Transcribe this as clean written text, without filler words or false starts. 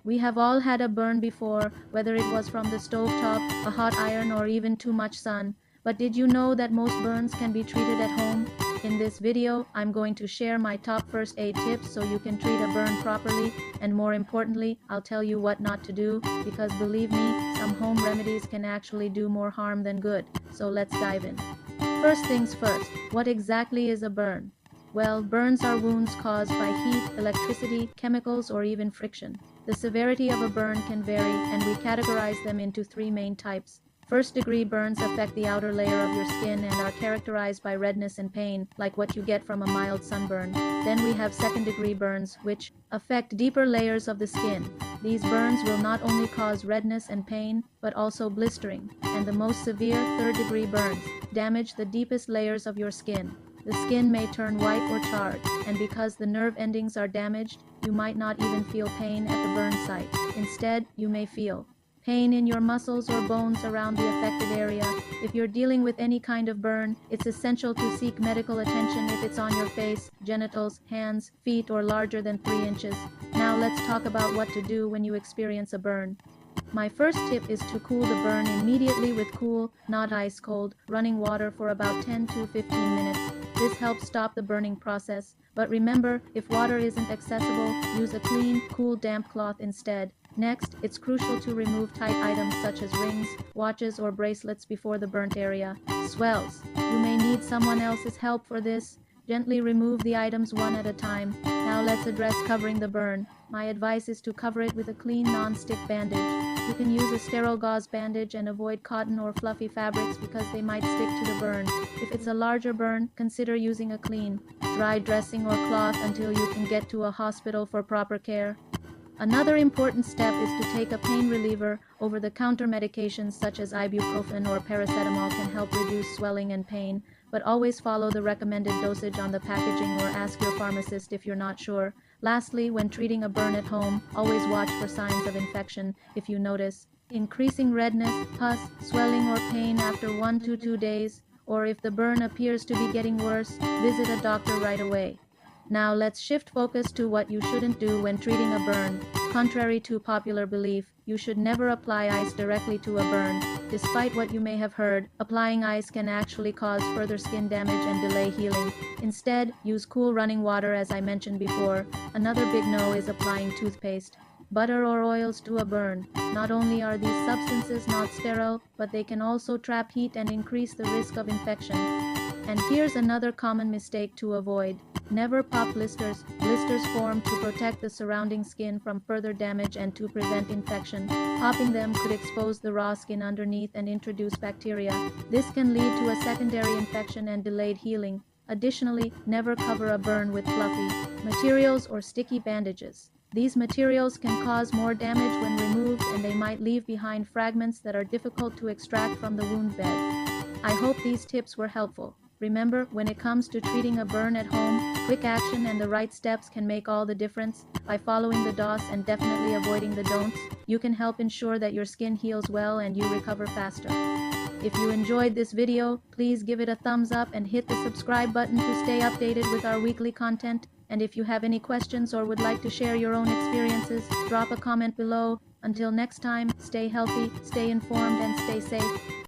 We have all had a burn before, whether it was from the stovetop, a hot iron, or even too much sun. But did you know that most burns can be treated at home? In this video, I'm going to share my top first aid tips so you can treat a burn properly, and more importantly, I'll tell you what not to do, because believe me, some home remedies can actually do more harm than good. So let's dive in. First things first, what exactly is a burn? Well, burns are wounds caused by heat, electricity, chemicals, or even friction. The severity of a burn can vary, and we categorize them into three main types. First-degree burns affect the outer layer of your skin and are characterized by redness and pain, like what you get from a mild sunburn. Then we have second-degree burns, which affect deeper layers of the skin. These burns will not only cause redness and pain, but also blistering. And the most severe, third-degree burns damage the deepest layers of your skin. The skin may turn white or charred, and because the nerve endings are damaged, you might not even feel pain at the burn site. Instead, you may feel pain in your muscles or bones around the affected area. If you're dealing with any kind of burn, it's essential to seek medical attention if it's on your face, genitals, hands, feet, or larger than 3 inches. Now let's talk about what to do when you experience a burn. My first tip is to cool the burn immediately with cool, not ice cold, running water for about 10 to 15 minutes. This helps stop the burning process. But remember, if water isn't accessible, use a clean, cool, damp cloth instead. Next, it's crucial to remove tight items such as rings, watches, or bracelets before the burnt area swells. You may need someone else's help for this. Gently remove the items one at a time. Now let's address covering the burn. My advice is to cover it with a clean non-stick bandage. You can use a sterile gauze bandage and avoid cotton or fluffy fabrics because they might stick to the burn. If it's a larger burn, consider using a clean, dry dressing or cloth until you can get to a hospital for proper care. Another important step is to take a pain reliever. Over-the-counter medications such as ibuprofen or paracetamol can help reduce swelling and pain, but always follow the recommended dosage on the packaging or ask your pharmacist if you're not sure. Lastly, when treating a burn at home, always watch for signs of infection. If you notice increasing redness, pus, swelling, or pain after 1 to 2 days, or if the burn appears to be getting worse, visit a doctor right away. Now let's shift focus to what you shouldn't do when treating a burn. Contrary to popular belief, you should never apply ice directly to a burn. Despite what you may have heard, applying ice can actually cause further skin damage and delay healing. Instead, use cool running water as I mentioned before. Another big no is applying toothpaste, butter, or oils to a burn. Not only are these substances not sterile, but they can also trap heat and increase the risk of infection. And here's another common mistake to avoid. Never pop blisters. Blisters form to protect the surrounding skin from further damage and to prevent infection. Popping them could expose the raw skin underneath and introduce bacteria. This can lead to a secondary infection and delayed healing. Additionally, never cover a burn with fluffy materials or sticky bandages. These materials can cause more damage when removed, and they might leave behind fragments that are difficult to extract from the wound bed. I hope these tips were helpful. Remember, when it comes to treating a burn at home, quick action and the right steps can make all the difference. By following the DOS and definitely avoiding the don'ts, you can help ensure that your skin heals well and you recover faster. If you enjoyed this video, please give it a thumbs up and hit the subscribe button to stay updated with our weekly content. And if you have any questions or would like to share your own experiences, drop a comment below. Until next time, stay healthy, stay informed, and stay safe.